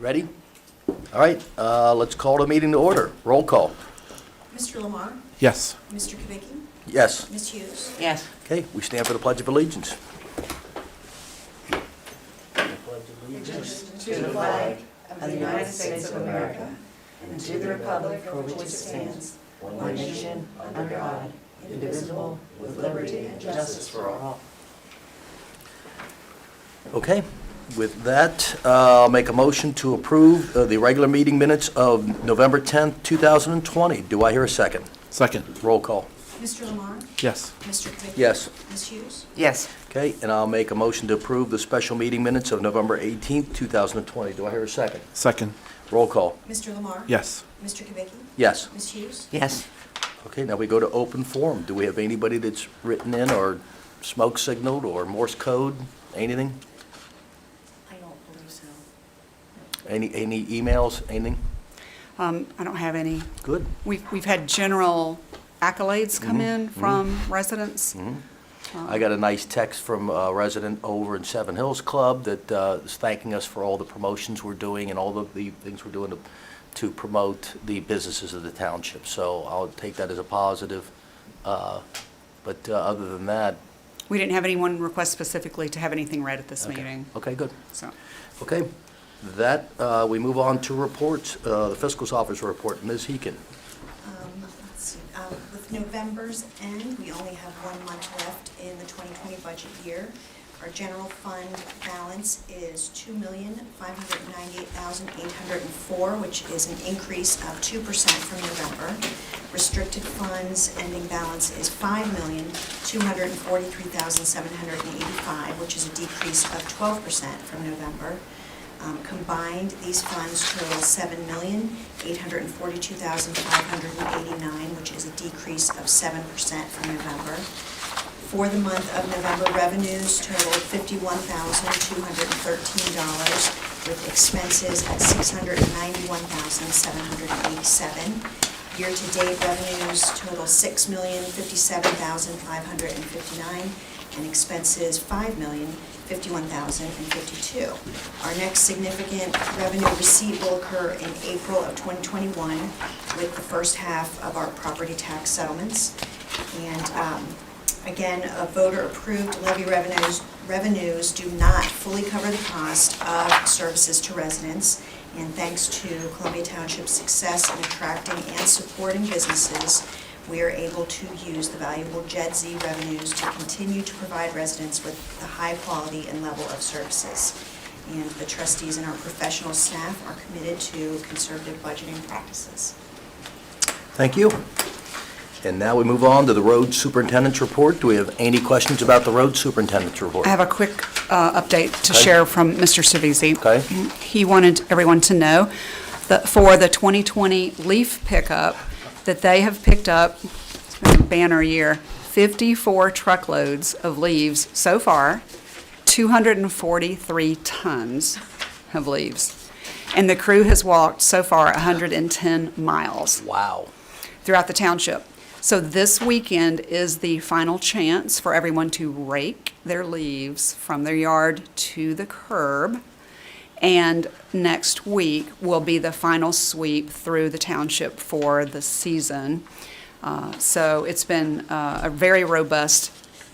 Ready? All right, let's call the meeting to order. Roll call. Mr. Lamar? Yes. Mr. Kubicki? Yes. Ms. Hughes? Yes. Okay, we stand for the Pledge of Allegiance. To the flag of the United States of America and to the republic for which it stands, one nation, under God, indivisible, with liberty and justice for all. Okay, with that, I'll make a motion to approve the regular meeting minutes of November 10th, 2020. Do I hear a second? Second. Roll call. Mr. Lamar? Yes. Mr. Kubicki? Yes. Ms. Hughes? Yes. Okay, and I'll make a motion to approve the special meeting minutes of November 18th, 2020. Do I hear a second? Second. Roll call. Mr. Lamar? Yes. Mr. Kubicki? Yes. Ms. Hughes? Yes. Okay, now we go to open forum. Do we have anybody that's written in or smoke signaled or Morse code, anything? I don't believe so. Any emails, anything? I don't have any. Good. We've had general accolades come in from residents. I got a nice text from a resident over in Seven Hills Club that is thanking us for all the promotions we're doing and all the things we're doing to promote the businesses of the township. So I'll take that as a positive. But other than that, We didn't have anyone request specifically to have anything read at this meeting, okay, good. so. Okay, that, we move on to reports, the fiscal officer report. Ms. Heekin. Let's see, with November's end, we only have 1 month left in the 2020 budget year. Our general fund balance is $2,598,804, which is an increase of 2% from November. Restricted funds ending balance is $5,243,785, which is a decrease of 12% from November. Combined, these funds total $7,842,589, which is a decrease of 7% from November. For the month of November, revenues totaled $51,213, with expenses at $691,787. Year-to-date revenues total $6,057,559, and expenses $5,051,052. Our next significant revenue receipt will occur in April of 2021 with the first half of our property tax settlements. And again, voter-approved levy revenues do not fully cover the cost of services to residents. And thanks to Columbia Township's success in attracting and supporting businesses, we are able to use the valuable JED-Z revenues to continue to provide residents with the high quality and level of services. And the trustees and our professional staff are committed to conservative budgeting practices. Thank you. And now we move on to the road superintendent's report. Do we have any questions about the road superintendent's report? I have a quick update to Okay. share from Mr. Savisi. Okay. He wanted everyone to know that for the 2020 leaf pickup, that they have picked up, it's been a banner year, 54 truckloads of leaves so far, 243 tons of leaves. And the crew has walked so far 110 miles Wow. throughout the township. So this weekend is the final chance for everyone to rake their leaves from their yard to the curb. And next week will be the final sweep through the township for the season. So it's been a very robust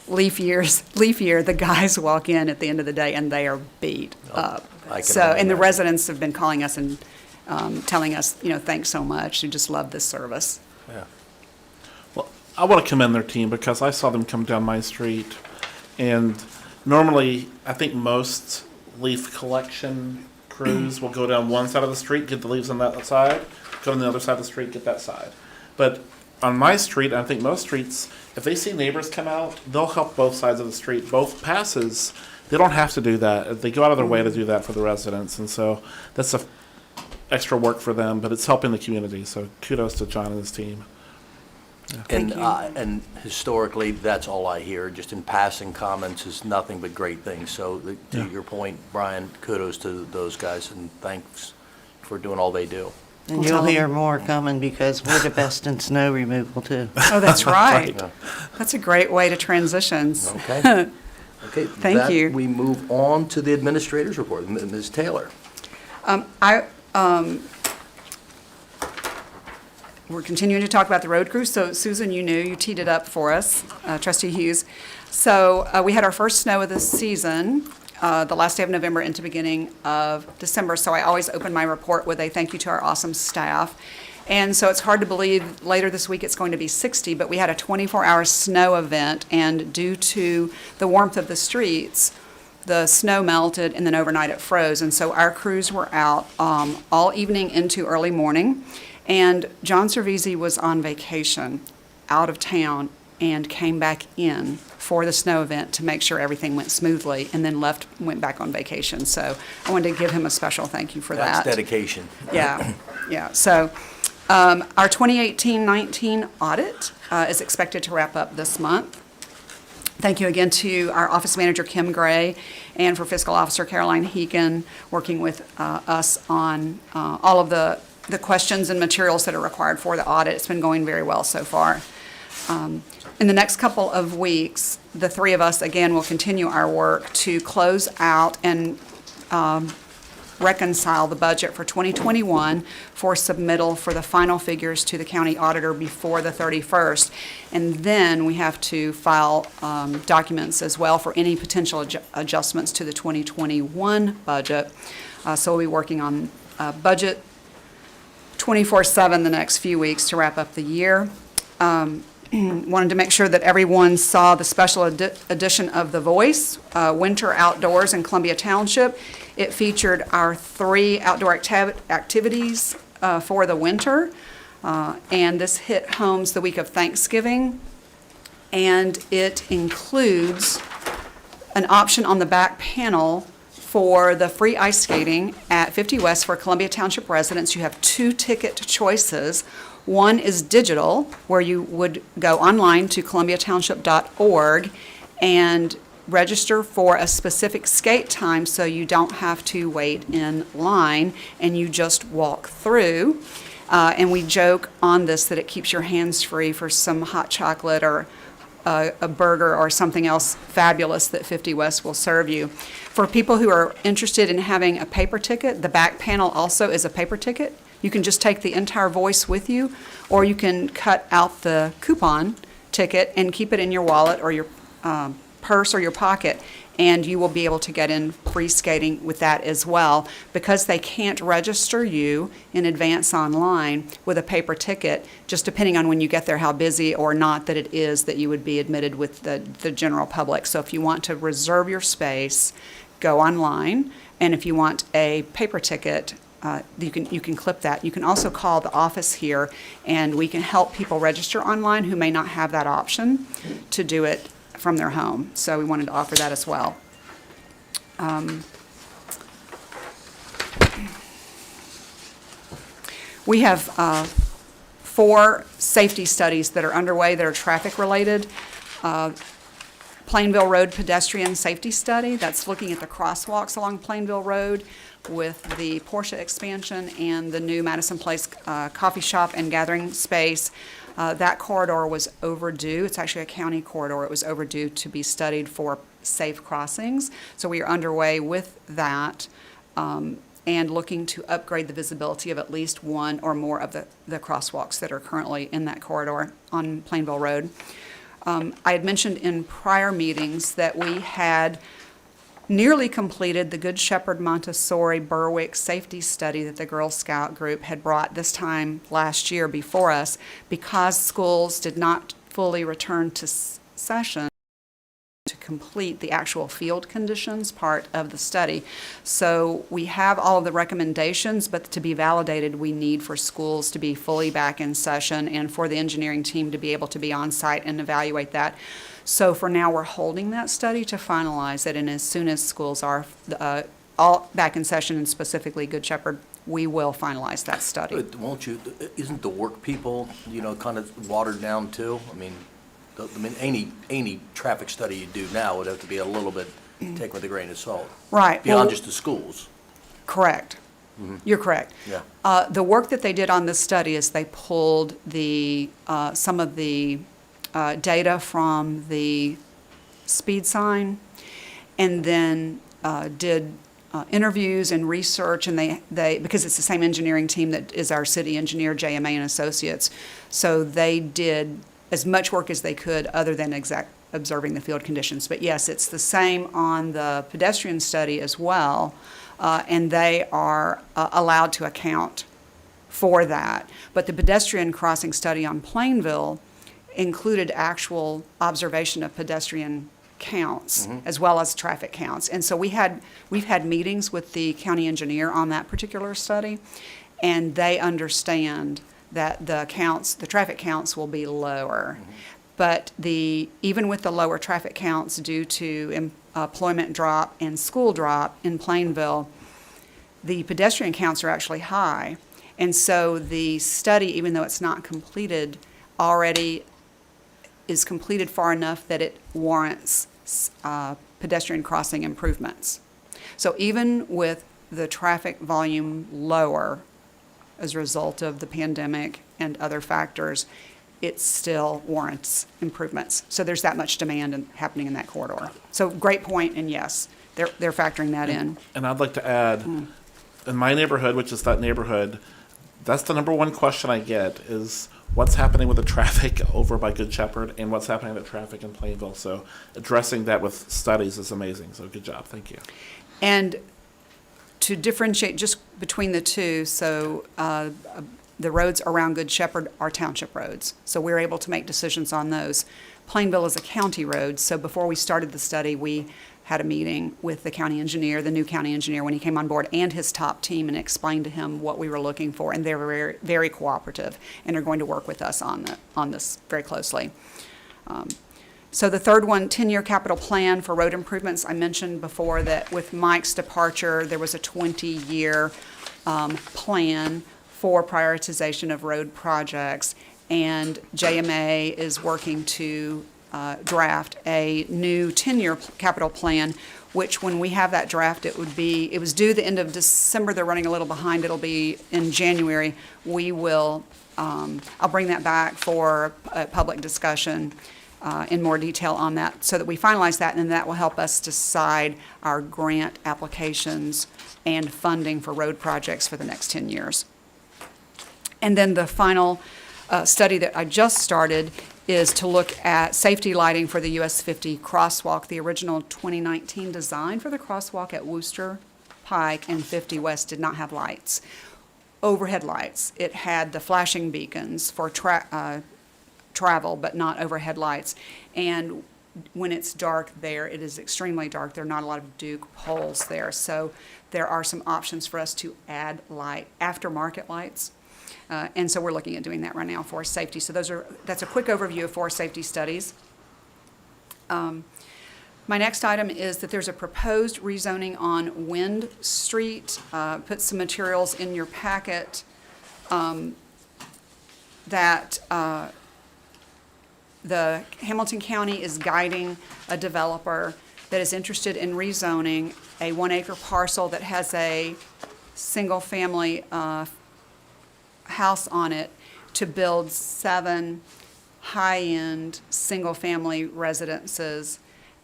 leaf year. The guys walk in at the end of the day and they are beat up. I can So, and the imagine. residents have been calling us and telling us, thanks so much. We just love this service. Yeah. Well, I want to commend their team because I saw them come down my street. And normally, I think most leaf collection crews will go down one side of the street, get the leaves on that side, go on the other side of the street, get that side. But on my street, I think most streets, if they see neighbors come out, they'll help both sides of the street, both passes. They don't have to do that. They go out of their way to do that for the residents. And so that's extra work for them, but it's helping the community. So kudos to John and his team. And, Thank you. and historically, that's all I hear, just in passing comments, is nothing but great things. So to your point, Brian, kudos to those guys, and thanks for doing all they do. And We'll you'll tell 'em. hear more coming because we're the best in snow removal too. Oh, that's right. Yeah. That's a great way to transition. Okay. Okay. Thank you. We move on to the administrator's report. Ms. Taylor. We're continuing to talk about the road crew. So Susan, you teed it up for us, Trustee Hughes. So we had our first snow of the season, the last day of November into beginning of December. So I always open my report with a thank you to our awesome staff. And so it's hard to believe later this week it's going to be 60, but we had a 24-hour snow event, and due to the warmth of the streets, the snow melted, and then overnight it froze. And so our crews were out all evening into early morning. And John Cervisi was on vacation out of town and came back in for the snow event to make sure everything went smoothly, and then went back on vacation. So I wanted to give him a special thank you for that. That's dedication. Yeah, yeah. So our 2018-19 audit is expected to wrap up this month. Thank you again to our office manager, Kim Gray, and for fiscal officer Caroline Heekin, working with us on all of the questions and materials that are required for the audit. It's been going very well so far. In the next couple of weeks, the three of us, again, will continue our work to close out and reconcile the budget for 2021 for submittal for the final figures to the county auditor before the 31st. And then we have to file documents as well for any potential adjustments to the 2021 budget. So we'll be working on budget 24/7 the next few weeks to wrap up the year. Wanted to make sure that everyone saw the special edition of The Voice, Winter Outdoors in Columbia Township. It featured our 3 outdoor activities for the winter, and this hit homes the week of Thanksgiving. And it includes an option on the back panel for the free ice skating at 50 West for Columbia Township residents. You have 2 ticket choices. One is digital, where you would go online to columbiatownship.org and register for a specific skate time so you don't have to wait in line and you just walk through. And we joke on this that it keeps your hands free for some hot chocolate or a burger or something else fabulous that 50 West will serve you. For people who are interested in having a paper ticket, the back panel also is a paper ticket. You can just take the entire Voice with you, or you can cut out the coupon ticket and keep it in your wallet or your purse or your pocket, and you will be able to get in free skating with that as well. Because they can't register you in advance online with a paper ticket, just depending on when you get there how busy or not that it is that you would be admitted with the general public. So if you want to reserve your space, go online, and if you want a paper ticket, you can clip that. You can also call the office here, and we can help people register online who may not have that option to do it from their home. So we wanted to offer that as well. We have 4 safety studies that are underway that are traffic related. Plainville Road Pedestrian Safety Study, that's looking at the crosswalks along Plainville Road with the Porsche expansion and the new Madison Place coffee shop and gathering space. That corridor was overdue. It's actually a county corridor. It was overdue to be studied for safe crossings. So we are underway with that and looking to upgrade the visibility of at least one or more of the crosswalks that are currently in that corridor on Plainville Road. I had mentioned in prior meetings that we had nearly completed the Good Shepherd Montessori Berwick safety study that the Girl Scout group had brought this time last year before us. Because schools did not fully return to session to complete the actual field conditions part of the study. So we have all of the recommendations, but to be validated, we need for schools to be fully back in session and for the engineering team to be able to be on site and evaluate that. So for now, we're holding that study to finalize it, and as soon as schools are all back in session, and specifically Good Shepherd, we will finalize that study. But isn't the work people, kind of watered down too? I mean, any traffic study you do now would have to be a little bit taken with a grain of salt. Right. Beyond Well, just the schools. correct. You're correct. Yeah. The work that they did on this study is they pulled some of the data from the speed sign, and then did interviews and research, and they because it's the same engineering team that is our city engineer, JMA and Associates, so they did as much work as they could other than observing the field conditions. But yes, it's the same on the pedestrian study as well, and they are allowed to account for that. But the pedestrian crossing study on Plainville included actual observation of pedestrian counts as well as traffic counts. And so we've had meetings with the county engineer on that particular study, and they understand that the traffic counts will be lower. But even with the lower traffic counts due to employment drop and school drop in Plainville, the pedestrian counts are actually high. And so the study, even though it's not completed, already is completed far enough that it warrants pedestrian crossing improvements. So even with the traffic volume lower as a result of the pandemic and other factors, it still warrants improvements. So there's that much demand happening in that corridor. So great point, and yes, they're factoring that in. And I'd like to add, in my neighborhood, which is that neighborhood, that's the number one question I get is what's happening with the traffic over by Good Shepherd and what's happening with the traffic in Plainville. So addressing that with studies is amazing. So good job. Thank you. And to differentiate just between the two, so the roads around Good Shepherd are township roads. So we're able to make decisions on those. Plainville is a county road. So before we started the study, we had a meeting with the county engineer, the new county engineer, when he came on board, and his top team, and explained to him what we were looking for. And they're very, very cooperative and are going to work with us on this very closely. So the third one, 10-year capital plan for road improvements. I mentioned before that with Mike's departure, there was a 20-year plan for prioritization of road projects, and JMA is working to draft a new 10-year capital plan, which when we have that draft, it was due the end of December. They're running a little behind. It'll be in January. We will, I'll bring that back for a public discussion in more detail on that so that we finalize that, and then that will help us decide our grant applications and funding for road projects for the next 10 years. And then the final study that I just started is to look at safety lighting for the US 50 crosswalk. The original 2019 design for the crosswalk at Wooster Pike and 50 West did not have lights, overhead lights. It had the flashing beacons for travel, but not overhead lights. And when it's dark there, it is extremely dark. There are not a lot of Duke poles there. So there are some options for us to add aftermarket lights. And so we're looking at doing that right now for safety. So that's a quick overview of forest safety studies. My next item is that there's a proposed rezoning on Wind Street. Put some materials in your packet that the Hamilton County is guiding a developer that is interested in rezoning a 1-acre parcel that has a single-family house on it to build 7 high-end single-family residences,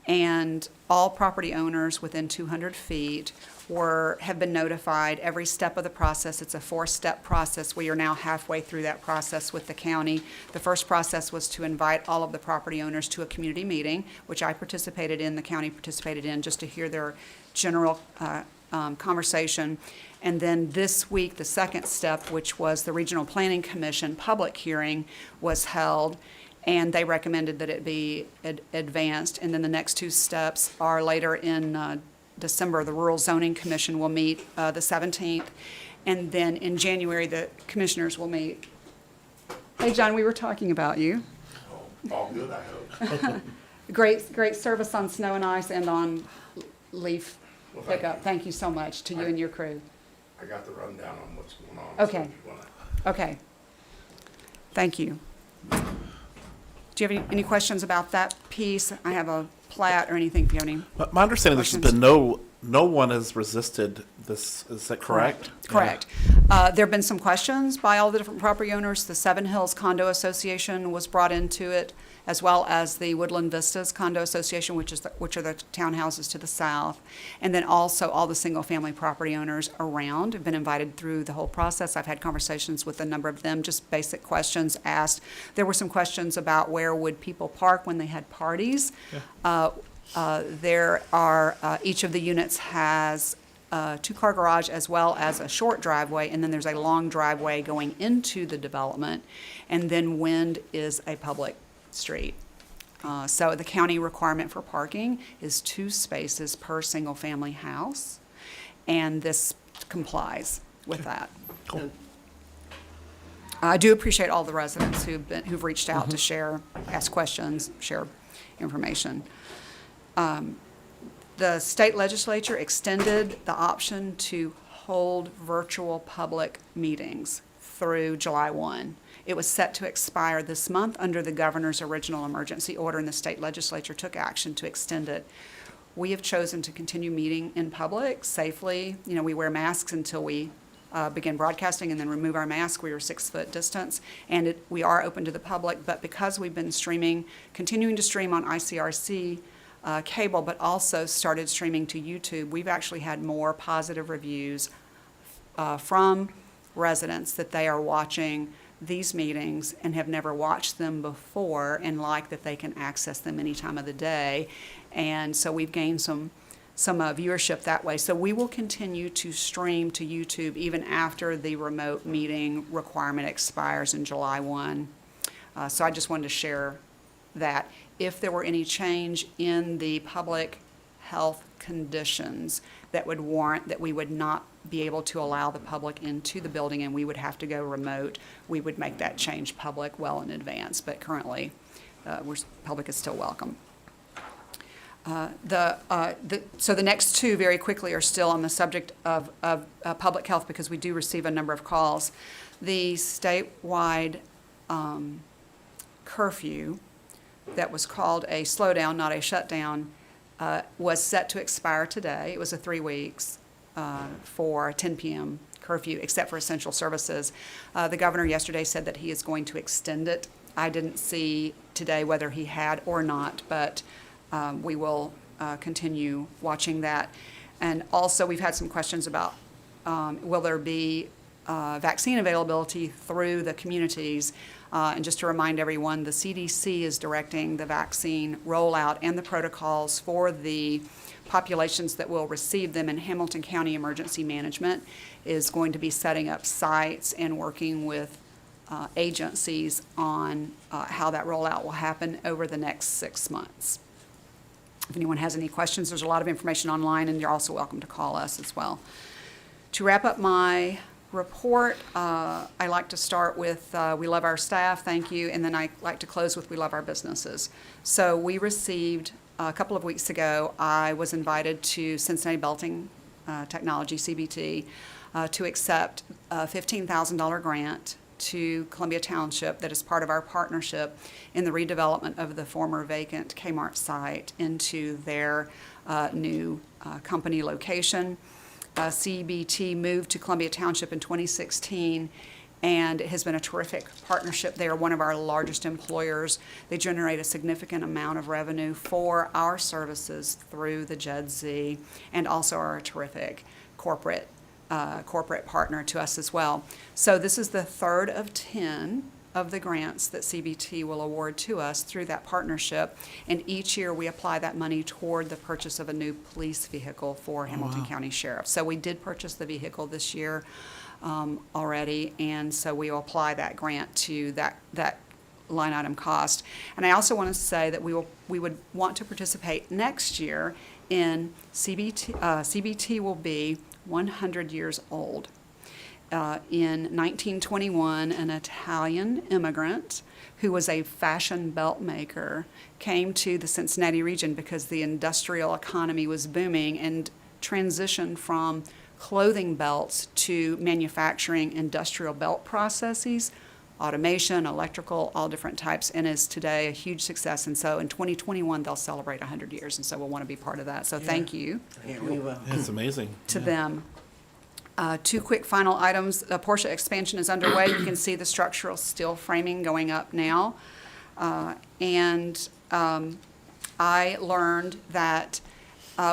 and all property owners within 200 feet have been notified every step of the process. It's a 4-step process. We are now halfway through that process with the county. The first process was to invite all of the property owners to a community meeting, which I participated in, the county participated in, just to hear their general conversation. And then this week, the second step, which was the Regional Planning Commission public hearing, was held, and they recommended that it be advanced. And then the next 2 steps are later in December. The Rural Zoning Commission will meet the 17th, and then in January, the commissioners will meet. Hey, John, we were talking about you. All good, I hope. Great service on snow and ice and on leaf Well, thank pickup. you. Thank you so much to you and your crew. I got the rundown on what's going on. Okay. So if you wanna- Okay. Thank you. Do you have any questions about that piece? I have a plat or anything if you have any. My understanding is there's Questions? been no one has resisted this. Is that correct? Correct. There have been some questions by all the different property owners. The Seven Hills Condo Association was brought into it, as well as the Woodland Vistas Condo Association, which are the townhouses to the south. And then also all the single-family property owners around have been invited through the whole process. I've had conversations with a number of them, just basic questions asked. There were some questions about where would people park when they had parties. There are, each of the units has a two-car garage as well as a short driveway, and then there's a long driveway going into the development, and then Wind is a public street. So the county requirement for parking is 2 spaces per single-family house, and this complies with that. Cool. I do appreciate all the residents who've reached out to share, ask questions, share information. The state legislature extended the option to hold virtual public meetings through July 1. It was set to expire this month under the governor's original emergency order, and the state legislature took action to extend it. We have chosen to continue meeting in public safely. You know, we wear masks until we begin broadcasting and then remove our mask. We are 6-foot distance, and we are open to the public, but because we've been continuing to stream on ICRC cable, but also started streaming to YouTube, we've actually had more positive reviews from residents that they are watching these meetings and have never watched them before, and like that they can access them any time of the day. And so we've gained some viewership that way. So we will continue to stream to YouTube even after the remote meeting requirement expires in July 1. So I just wanted to share that. If there were any change in the public health conditions that would warrant that we would not be able to allow the public into the building and we would have to go remote, we would make that change public well in advance. But currently, public is still welcome. So the next 2 very quickly are still on the subject of public health, because we do receive a number of calls. The statewide curfew that was called a slowdown, not a shutdown, was set to expire today. It was a 3 weeks for 10 p.m. curfew, except for essential services. The governor yesterday said that he is going to extend it. I didn't see today whether he had or not, but we will continue watching that. And also, we've had some questions about will there be vaccine availability through the communities. And just to remind everyone, the CDC is directing the vaccine rollout and the protocols for the populations that will receive them, and Hamilton County Emergency Management is going to be setting up sites and working with agencies on how that rollout will happen over the next 6 months. If anyone has any questions, there's a lot of information online, and you're also welcome to call us as well. To wrap up my report, I like to start with we love our staff, thank you, and then I like to close with we love our businesses. So we received, a couple of weeks ago, I was invited to Cincinnati Belting Technology, CBT, to accept a $15,000 grant to Columbia Township that is part of our partnership in the redevelopment of the former vacant Kmart site into their new company location. CBT moved to Columbia Township in 2016, and it has been a terrific partnership. They are one of our largest employers. They generate a significant amount of revenue for our services through the JEDZ, and also are a terrific corporate partner to us as well. So this is the 3rd of 10 of the grants that CBT will award to us through that partnership, and each year we apply that money toward the purchase of a new police vehicle for Hamilton County Sheriff. So we did purchase the vehicle this year already, and so we will apply that grant to that line item cost. And I also want to say that we would want to participate next year in CBT. CBT will be 100 years old. In 1921, an Italian immigrant who was a fashion belt maker came to the Cincinnati region because the industrial economy was booming, and transitioned from clothing belts to manufacturing industrial belt processes, automation, electrical, all different types, and is today a huge success. And so in 2021, they'll celebrate 100 years, and so we'll want to be part of that. So thank you Yeah, we will. It's amazing. to them. Two quick final items. The Porsche expansion is underway. You can see the structural steel framing going up now. I learned that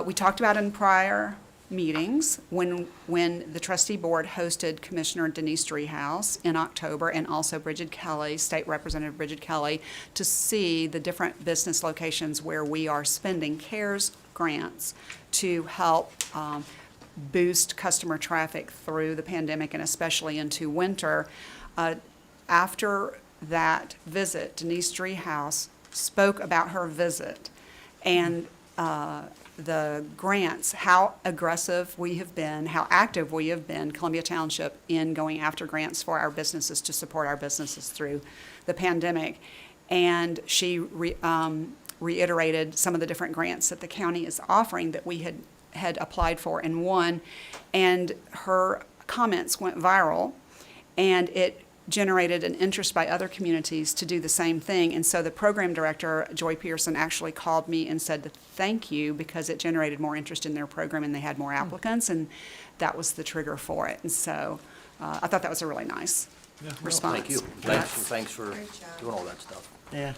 we talked about in prior meetings when the trustee board hosted Commissioner Denise Driehaus in October, and also Bridget Kelly, State Representative Bridget Kelly, to see the different business locations where we are spending CARES grants to help boost customer traffic through the pandemic and especially into winter. After that visit, Denise Driehaus spoke about her visit and the grants, how aggressive we have been, how active we have been, Columbia Township, in going after grants for our businesses to support our businesses through the pandemic. And she reiterated some of the different grants that the county is offering that we had applied for and won. And her comments went viral, and it generated an interest by other communities to do the same thing. And so the program director, Joy Pearson, actually called me and said thank you, because it generated more interest in their program and they had more applicants, and that was the trigger for it. And so I thought that was a really nice response. Thank you. Thanks for Great job. doing all that stuff. Yeah,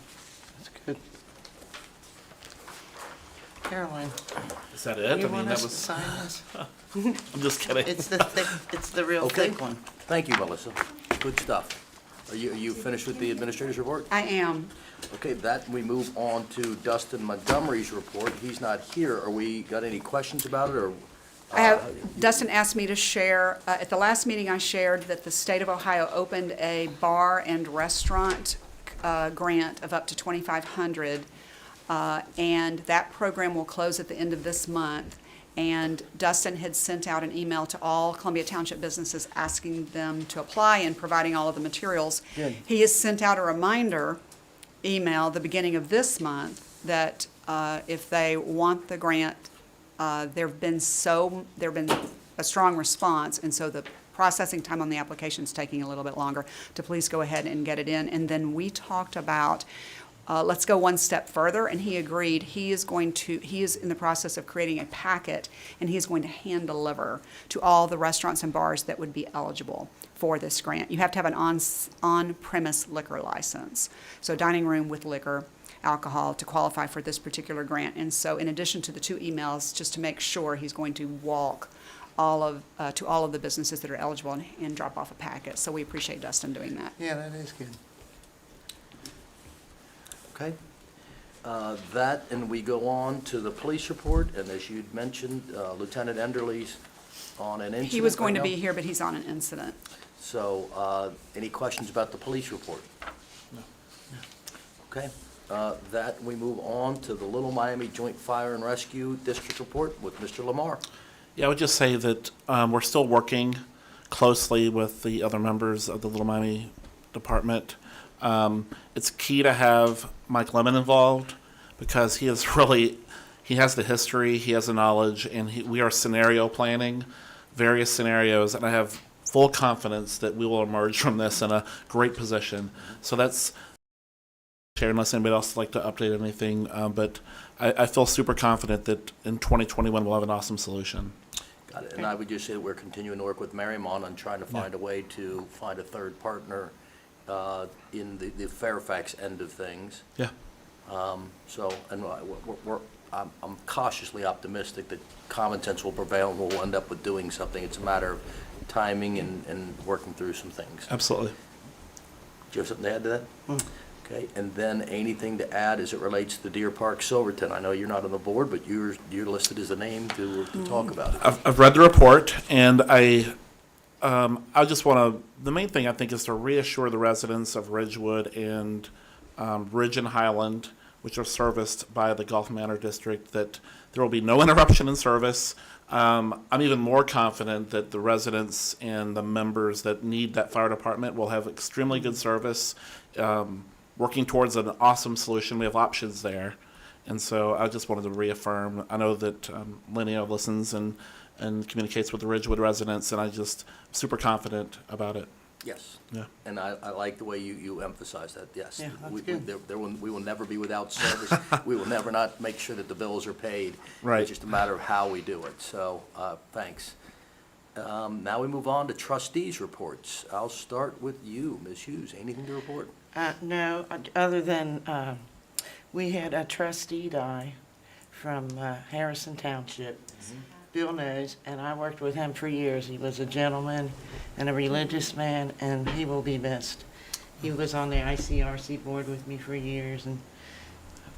that's good. Caroline, Is that it? you I mean, want that us to was, sign this? I'm just kidding. It's the thick, it's the real Okay. thick one. Thank you, Melissa. Good stuff. Are you finished with the administrator's report? I am. Okay, that, we move on to Dustin Montgomery's report. He's not here. Are we, got any questions about it, or? Dustin asked me to share, at the last meeting I shared that the state of Ohio opened a bar and restaurant grant of up to $2,500, and that program will close at the end of this month. And Dustin had sent out an email to all Columbia Township businesses asking them to apply and providing all of the materials. Good. He has sent out a reminder email the beginning of this month that if they want the grant, there have been a strong response, and so the processing time on the application is taking a little bit longer, to please go ahead and get it in. And then we talked about, let's go one step further, and he agreed. He is in the process of creating a packet, and he is going to hand deliver to all the restaurants and bars that would be eligible for this grant. You have to have an on-premise liquor license, so dining room with liquor, alcohol, to qualify for this particular grant. And so in addition to the 2 emails, just to make sure, he's going to walk to all of the businesses that are eligible and drop off a packet. So we appreciate Dustin doing that. Yeah, that is good. Okay. That, and we go on to the police report, and as you'd mentioned, Lieutenant Enderle's on an incident He was going to right be now. here, but he's on an incident. So, any questions about the police report? No. Okay. That, we move on to the Little Miami Joint Fire and Rescue District Report with Mr. Lamar. Yeah, I would just say that we're still working closely with the other members of the Little Miami Department. It's key to have Mike Lemon involved, because he has the history, he has the knowledge, and we are scenario planning various scenarios, and I have full confidence that we will emerge from this in a great position. So that's, unless anybody else would like to update anything, but I feel super confident that in 2021 we'll have an awesome solution. Got it. And I would just say that we're continuing to work with Marymount on trying to find a way to find a third partner in the Fairfax end of things. Yeah. So, and I'm cautiously optimistic that common sense will prevail and we'll end up with doing something. It's a matter of timing and working through some things. Absolutely. Do you have something to add to that? Okay, and then anything to add as it relates to Deer Park Silverton? I know you're not on the board, but you're listed as a name to talk about it. I've read the report, and I just want to, the main thing I think is to reassure the residents of Ridgewood and Ridge and Highland, which are serviced by the Gulf Manor District, that there will be no interruption in service. I'm even more confident that the residents and the members that need that fire department will have extremely good service, working towards an awesome solution. We have options there. And so I just wanted to reaffirm. I know that Linnea listens and communicates with the Ridgewood residents, and I just super confident about it. Yes. Yeah. And I like the way you emphasize that, yes. Yeah, that's We- good. We will never be without service. We will never not make sure that the bills are paid. Right. It's just a matter of how we do it, so, thanks. Now we move on to trustees' reports. I'll start with you, Ms. Hughes. Anything to report? No, other than, we had a trustee die from Harrison Township. Bill knows, and I worked with him for years. He was a gentleman and a religious man, and he will be missed. He was on the ICRC board with me for years, and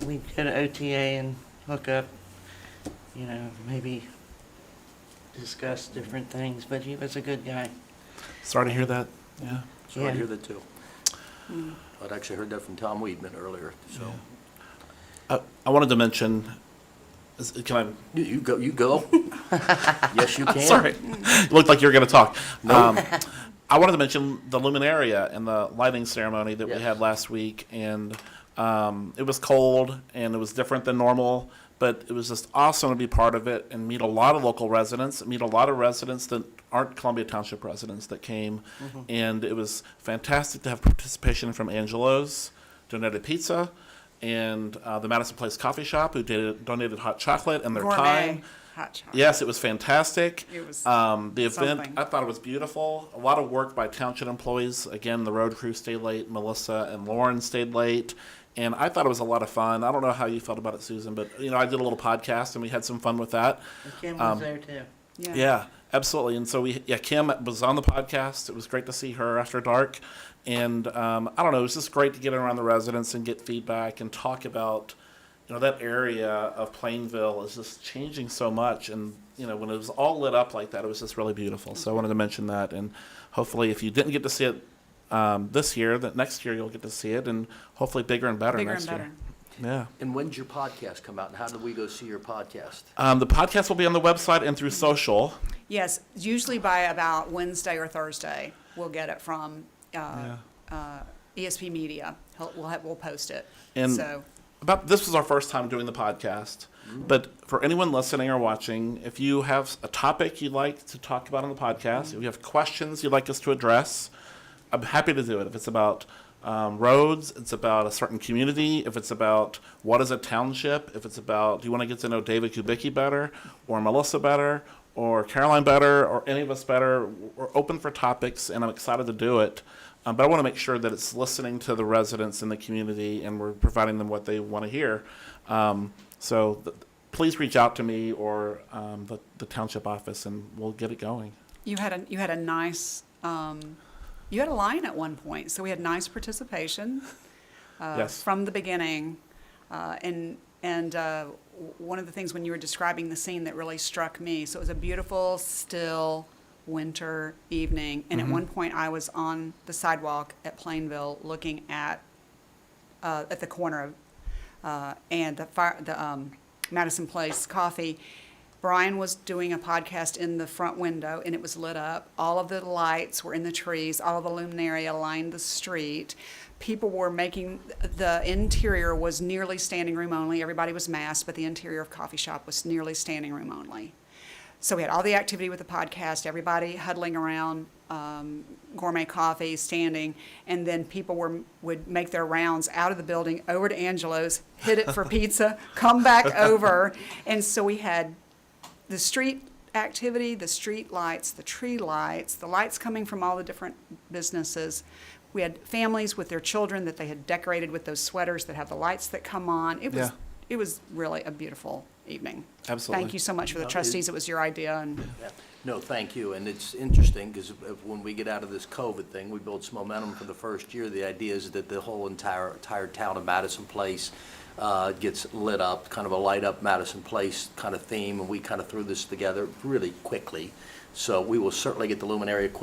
we'd go to OTA and hook up, you know, maybe discuss different things, but he was a good guy. Sorry to hear that. Yeah. Sorry to Yeah. hear that, too. I'd actually heard that from Tom Weedman earlier, so. I wanted to mention, can I? You go, you go. Yes, you can. Sorry. It looked like you were going to talk. I wanted to mention the luminaria and the lighting ceremony that we Yes. had last week. And it was cold and it was different than normal, but it was just awesome to be part of it and meet a lot of local residents, meet a lot of residents that aren't Columbia Township residents that came. And it was fantastic to have participation from Angelo's, donated pizza, and the Madison Place Coffee Shop, who donated hot chocolate and their Gourmet time. hot chocolate. Yes, it was fantastic. It was the event, something. I thought it was beautiful. A lot of work by township employees. Again, the road crew stayed late. Melissa and Lauren stayed late. And I thought it was a lot of fun. I don't know how you felt about it, Susan, but, you know, I did a little podcast and we had some fun with that. And Kim was there too. Yeah, absolutely. And so Kim was on the podcast. It was great to see her after dark. And I don't know, it was just great to get around the residents and get feedback and talk about, you know, that area of Plainville is just changing so much. And, you know, when it was all lit up like that, it was just really beautiful. So I wanted to mention that. And hopefully if you didn't get to see it this year, that next year you'll get to see it, and hopefully bigger and better Bigger next and year. better. Yeah. And when's your podcast come out, and how do we go see your podcast? The podcast will be on the website and through social. Yes, usually by about Wednesday or Thursday, we'll get it from ESP Media. We'll post it. And So, this was our first time doing the podcast, but for anyone listening or watching, if you have a topic you'd like to talk about on the podcast, if you have questions you'd like us to address, I'm happy to do it. If it's about roads, it's about a certain community, if it's about what is a township, if it's about, do you want to get to know David Kubicki better, or Melissa better, or Caroline better, or any of us better, we're open for topics, and I'm excited to do it. But I want to make sure that it's listening to the residents in the community, and we're providing them what they want to hear. Please reach out to me or the township office, and we'll get it going. you had a nice, you had a line at one point, so we had nice participation Yes. from the beginning. One of the things when you were describing the scene that really struck me, so it was a beautiful, still winter evening, and at one point I was on the sidewalk at Plainville looking at the corner of and the Madison Place Coffee. Brian was doing a podcast in the front window, and it was lit up. All of the lights were in the trees. All of the luminaria lined the street. People were making, the interior was nearly standing room only. Everybody was masked, but the interior of coffee shop was nearly standing room only. So we had all the activity with the podcast, everybody huddling around gourmet coffee, standing, and then people would make their rounds out of the building over to Angelo's, hit it for pizza, come back over. And so we had the street activity, the street lights, the tree lights, the lights coming from all the different businesses. We had families with their children that they had decorated with those sweaters that have the lights that come on. It was really a beautiful evening. Absolutely. Thank you so much for the trustees. It was your idea, and Yeah. No, thank you, and it's interesting, because when we get out of this COVID thing, we build some momentum for the first year. The idea is that the whole entire town of Madison Place gets lit up, kind of a light up Madison Place kind of theme, and we kind of threw this together really quickly. So we will certainly get the luminaria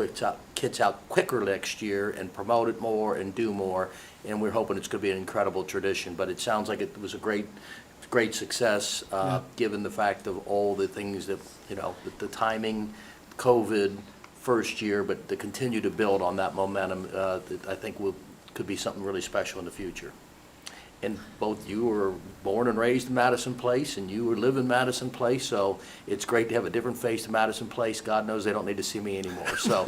kits out quicker next year and promote it more and do more, and we're hoping it's going to be an incredible tradition. But it sounds like it was a great success, given the fact of all the things that, you know, the timing, COVID, first year, but to continue to build on that momentum, that I think could be something really special in the future. And both you were born and raised in Madison Place, and you live in Madison Place, so it's great to have a different face to Madison Place. God knows they don't need to see me anymore, so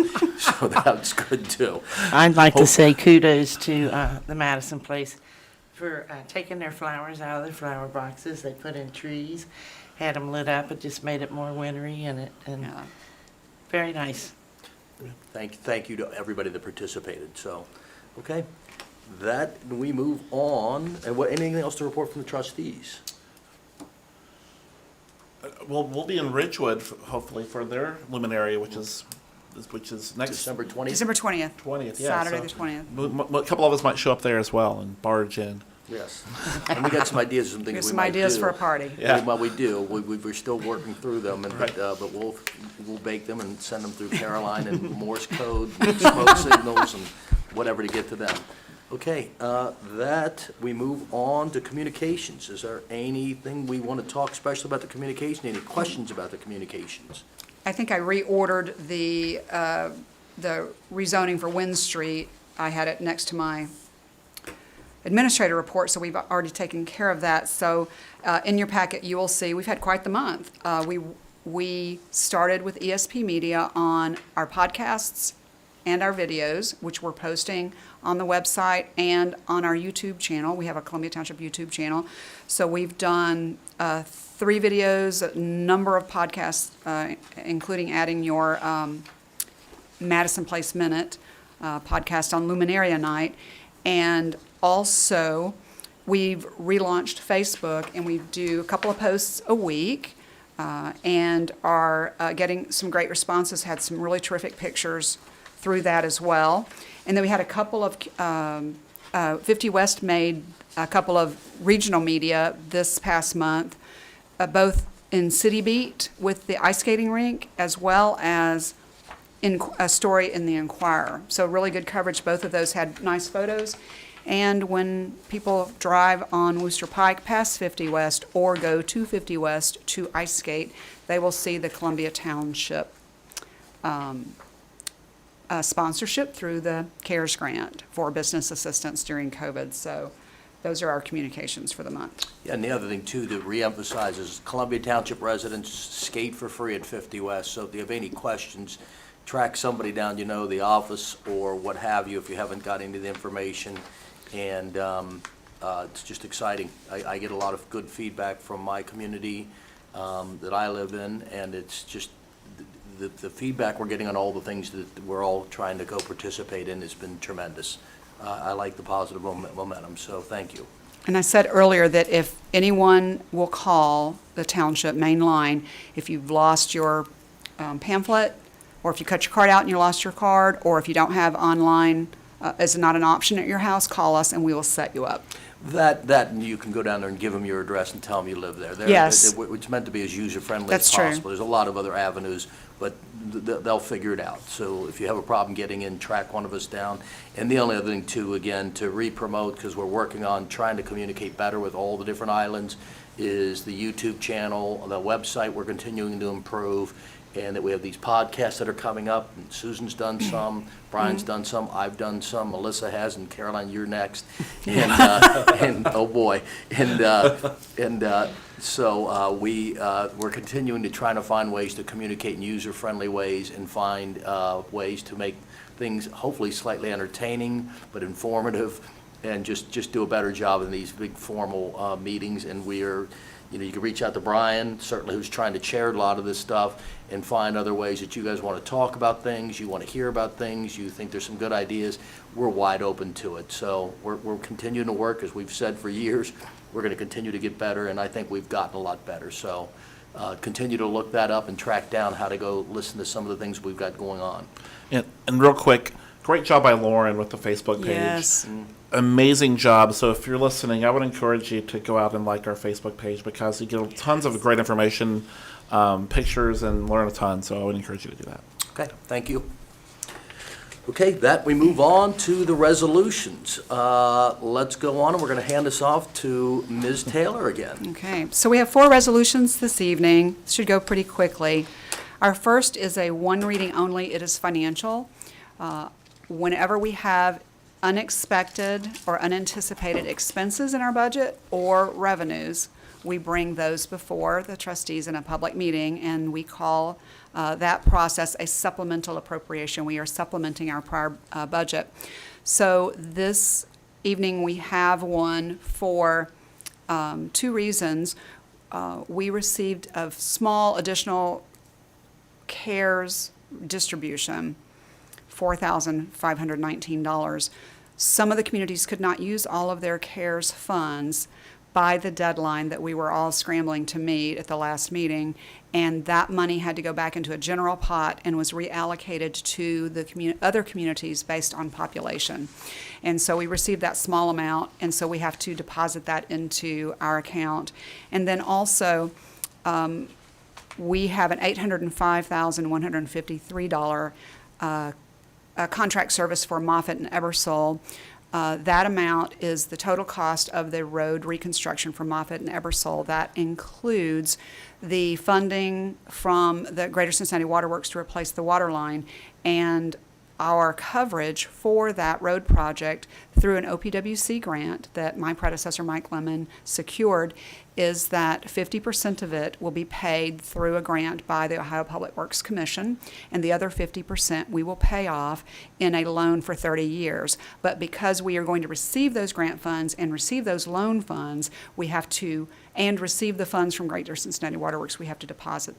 that's good too. I'd like to say kudos to the Madison Place for taking their flowers out of their flower boxes. They put in trees, had them lit up. It just made it more wintry, and yeah. Very nice. Thank you to everybody that participated, so, okay. That, we move on, and anything else to report from the trustees? We'll be in Ridgewood, hopefully, for their luminary, which is next December 20th? December 20th. 20th, yeah. Saturday so the 20th. A couple of us might show up there as well and barge in. Yes. And we got some ideas, some things we Here's might do. some ideas for a party. Yeah. Well, we do. We're still working through them, Right. but we'll bake them and send them through Caroline and Morse code, and smoke signals, and whatever to get to them. Okay, we move on to communications. Is there anything we want to talk especially about the communication? Any questions about the communications? I think I reordered the rezoning for Wynn Street. I had it next to my administrator report, so we've already taken care of that. So in your packet, you will see, we've had quite the month. We started with ESP Media on our podcasts and our videos, which we're posting on the website and on our YouTube channel. We have a Columbia Township YouTube channel. So we've done 3 videos, a number of podcasts, including adding your Madison Place Minute podcast on Luminaria Night. And also, we've relaunched Facebook, and we do a couple of posts a week, and are getting some great responses, had some really terrific pictures through that as well. And then we had a couple of, 50 West made a couple of regional media this past month, both in City Beat with the ice skating rink, as well as in a story in the Enquirer. So really good coverage. Both of those had nice photos. And when people drive on Worcester Pike past 50 West or go to 50 West to ice skate, they will see the Columbia Township sponsorship through the CARES grant for business assistance during COVID. So those are our communications for the month. Yeah, and the other thing too, to reemphasize is Columbia Township residents skate for free at 50 West. So if you have any questions, track somebody down, the office or what have you, if you haven't got any of the information. And it's just exciting. I get a lot of good feedback from my community that I live in, and it's just the feedback we're getting on all the things that we're all trying to go participate in has been tremendous. I like the positive momentum, so thank you. And I said earlier that if anyone will call the township main line, if you've lost your pamphlet, or if you cut your card out and you lost your card, or if you don't have online, is not an option at your house, call us and we will set you up. That and you can go down there and give them your address and tell them you live there. Yes. It's meant to be as user-friendly That's as true. possible. There's a lot of other avenues, but they'll figure it out. So if you have a problem getting in, track one of us down. And the only other thing too, again, to re-promote, because we're working on trying to communicate better with all the different islands, is the YouTube channel, the website we're continuing to improve, and that we have these podcasts that are coming up. And Susan's done some, Brian's done some, I've done some, Melissa has, and Caroline, you're next. And, and oh boy, so we're continuing to try to find ways to communicate in user-friendly ways and find ways to make things hopefully slightly entertaining but informative, and just do a better job in these big formal meetings. And we are, you can reach out to Brian, certainly, who's trying to chair a lot of this stuff, and find other ways that you guys want to talk about things, you want to hear about things, you think there's some good ideas. We're wide open to it. So we're continuing to work, as we've said for years. We're going to continue to get better, and I think we've gotten a lot better. So continue to look that up and track down how to go listen to some of the things we've got going on. And real quick, great job by Lauren with the Facebook page. Yes. Amazing job. So if you're listening, I would encourage you to go out and like our Facebook page, because you get tons of great information, pictures, and learn a ton. So I would encourage you to do that. Okay, thank you. Okay, we move on to the resolutions. Let's go on, and we're going to hand this off to Ms. Taylor again. Okay, so we have 4 resolutions this evening. Should go pretty quickly. Our first is a one reading only. It is financial. Whenever we have unexpected or unanticipated expenses in our budget or revenues, we bring those before the trustees in a public meeting, and we call that process a supplemental appropriation. We are supplementing our prior budget. So this evening we have one for 2 reasons. We received a small additional CARES distribution, $4,519. Some of the communities could not use all of their CARES funds by the deadline that we were all scrambling to meet at the last meeting, and that money had to go back into a general pot and was reallocated to the other communities based on population. And so we received that small amount, and so we have to deposit that into our account. And then also, we have an $805,153 contract service for Moffett and Ebersole. That amount is the total cost of the road reconstruction for Moffett and Ebersole. That includes the funding from the Greater Cincinnati Waterworks to replace the water line, and our coverage for that road project through an OPWC grant that my predecessor, Mike Lemon, secured, is that 50% of it will be paid through a grant by the Ohio Public Works Commission, and the other 50% we will pay off in a loan for 30 years. But because we are going to receive those grant funds and receive those loan funds, we have to, and receive the funds from Greater Cincinnati Waterworks, we have to deposit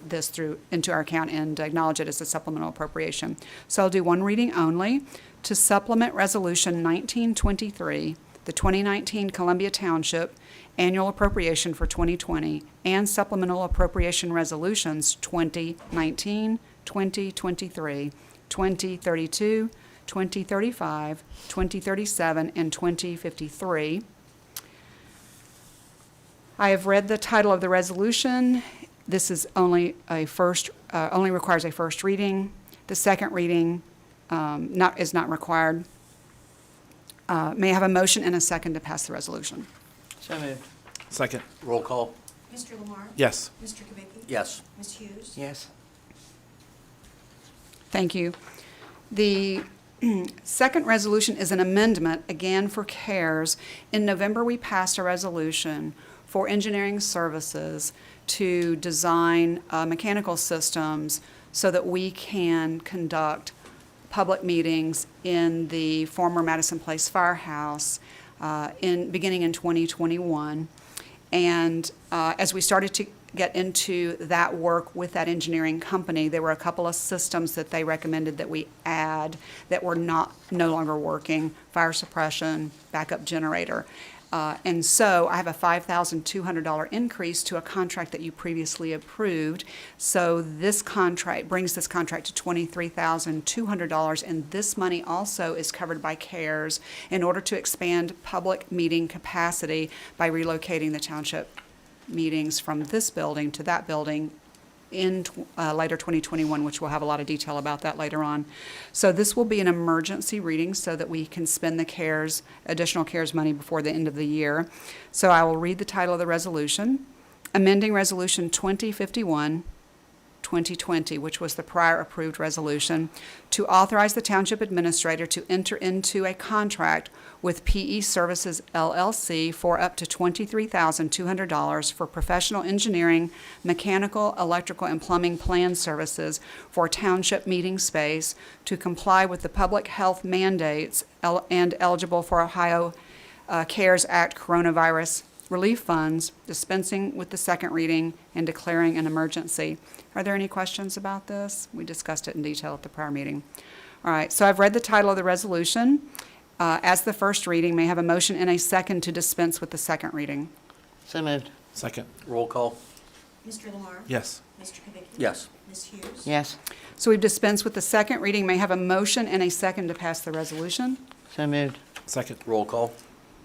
this into our account and acknowledge it as a supplemental appropriation. So I'll do one reading only to supplement Resolution 1923, the 2019 Columbia Township Annual Appropriation for 2020, and Supplemental Appropriation Resolutions 2019, 2023, 2032, 2035, 2037, and 2053. I have read the title of the resolution. This is only requires a first reading. The second reading is not required. May I have a motion and a second to pass the resolution? So moved. Second. Roll call. Mr. Lamar? Yes. Mr. Kubicki? Yes. Ms. Hughes? Yes. Thank you. The second resolution is an amendment, again for CARES. In November, we passed a resolution for engineering services to design mechanical systems so that we can conduct public meetings in the former Madison Place Firehouse beginning in 2021. And as we started to get into that work with that engineering company, there were a couple of systems that they recommended that we add that were no longer working: fire suppression, backup generator. And so I have a $5,200 increase to a contract that you previously approved. So this contract brings this contract to $23,200, and this money also is covered by CARES in order to expand public meeting capacity by relocating the township meetings from this building to that building in later 2021, which we'll have a lot of detail about that later on. So this will be an emergency reading so that we can spend the additional CARES money before the end of the year. So I will read the title of the resolution. Amending Resolution 2051, 2020, which was the prior approved resolution, to authorize the Township Administrator to enter into a contract with PE Services LLC for up to $23,200 for professional engineering, mechanical, electrical, and plumbing plan services for township meeting space to comply with the public health mandates and eligible for Ohio CARES Act coronavirus relief funds, dispensing with the second reading, and declaring an emergency. Are there any questions about this? We discussed it in detail at the prior meeting. All right, so I've read the title of the resolution as the first reading. May I have a motion and a second to dispense with the second reading? So moved. Second. Roll call. Mr. Lamar? Yes. Mr. Kubicki? Yes. Ms. Hughes? Yes. So we've dispensed with the second reading. May I have a motion and a second to pass the resolution? So moved. Second. Roll call.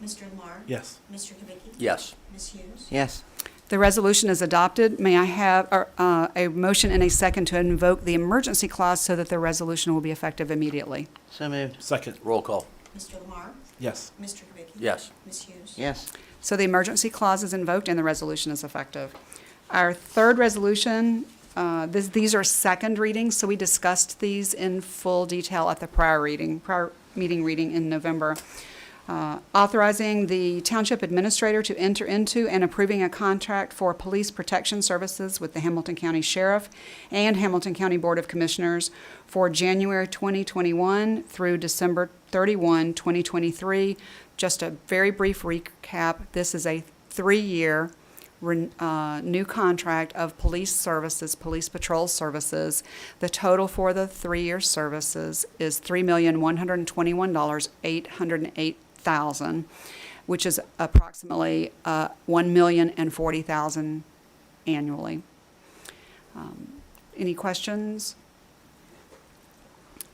Mr. Lamar? Yes. Mr. Kubicki? Yes. Ms. Hughes? Yes. The resolution is adopted. May I have a motion and a second to invoke the emergency clause so that the resolution will be effective immediately? So moved. Second. Roll call. Mr. Lamar? Yes. Mr. Kubicki? Yes. Ms. Hughes? Yes. So the emergency clause is invoked and the resolution is effective. Our third resolution, these are second readings, so we discussed these in full detail at the prior meeting reading in November. Authorizing the Township Administrator to enter into and approving a contract for police protection services with the Hamilton County Sheriff and Hamilton County Board of Commissioners for January 2021 through December 31, 2023. Just a very brief recap. This is a 3-year new contract of police services, police patrol services. The total for the 3-year services is $3,121,808,000, which is approximately $1,040,000 annually. Any questions?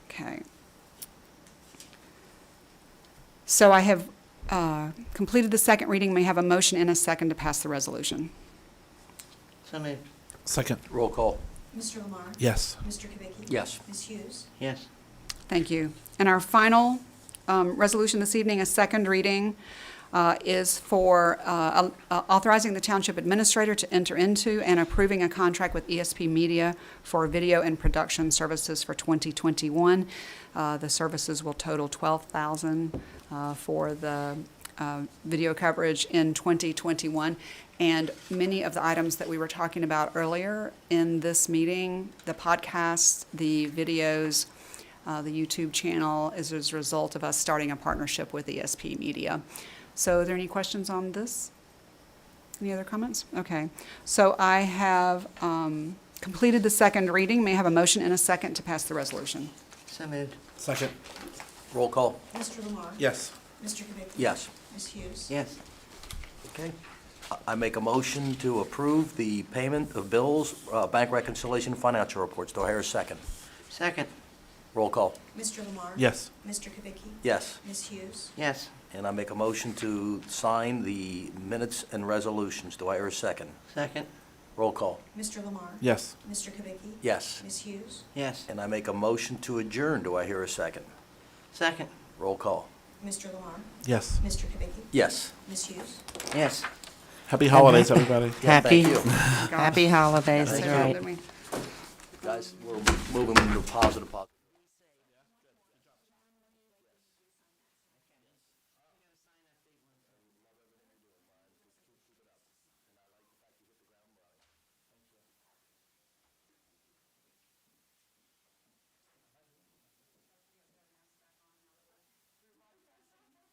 Okay. So I have completed the second reading. May I have a motion and a second to pass the resolution? So moved. Second. Roll call. Mr. Lamar? Yes. Mr. Kubicki? Yes. Ms. Hughes? Yes. Thank you. And our final resolution this evening, a second reading, is for authorizing the Township Administrator to enter into and approving a contract with ESP Media for video and production services for 2021. The services will total $12,000 for the video coverage in 2021. And many of the items that we were talking about earlier in this meeting, the podcasts, the videos, the YouTube channel, is as a result of us starting a partnership with ESP Media. So are there any questions on this? Any other comments? Okay. So I have completed the second reading. May I have a motion and a second to pass the resolution? So moved. Second. Roll call. Mr. Lamar? Yes. Mr. Kubicki? Yes. Ms. Hughes? Yes. Okay. I make a motion to approve the payment of bills, bank reconciliation, financial reports. Do I hear a second? Second. Roll call. Mr. Lamar? Yes. Mr. Kubicki? Yes. Ms. Hughes? Yes. And I make a motion to sign the minutes and resolutions. Do I hear a second? Second. Roll call. Mr. Lamar? Yes. Mr. Kubicki? Yes. Ms. Hughes? Yes. And I make a motion to adjourn. Do I hear a second? Second. Roll call. Mr. Lamar? Yes. Mr. Kubicki? Yes. Ms. Hughes? Yes. Happy holidays, everybody. Yeah, Happy, thank you. happy holidays. So, That's right. did we- Guys, we're moving into positive.